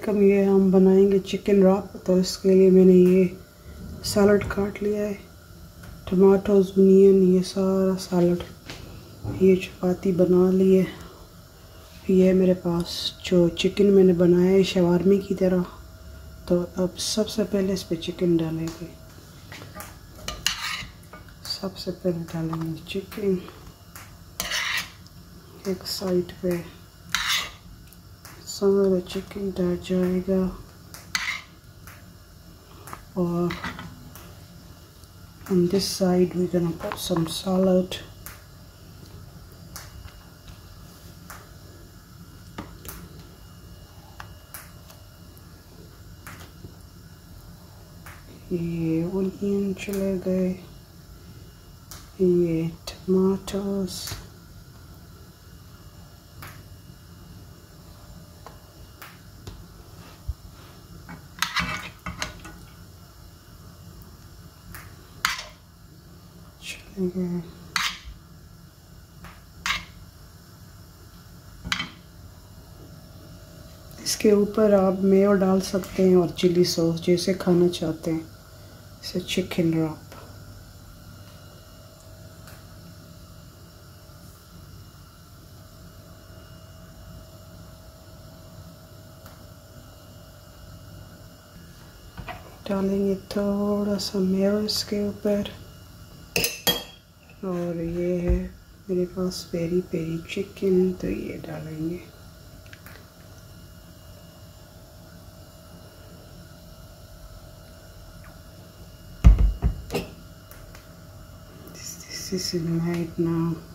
वालेकुम। ये हम बनाएंगे चिकन रैप। तो इसके लिए मैंने ये सैलड काट लिया है, टमाटोज, अनियन, ये सारा सैलड। ये चपाती बना ली है। ये मेरे पास जो चिकन मैंने बनाया है शवारमे की तरह। तो अब सबसे पहले इस पे चिकन डालेंगे। सबसे पहले डालेंगे चिकन एक साइड पे, सारा चिकन डल जाएगा। और on this side we're gonna put some salad. ये ऑनियन चले गए, ये टमाटोस, चले गए। इसके ऊपर आप मेयो डाल सकते हैं और चिली सॉस, जैसे खाना चाहते हैं। इसे चिकन रैप। डालेंगे थोड़ा सा मेयो इसके ऊपर। और ये है मेरे पास पेरी पेरी चिकन, तो ये डालेंगे। This is made now.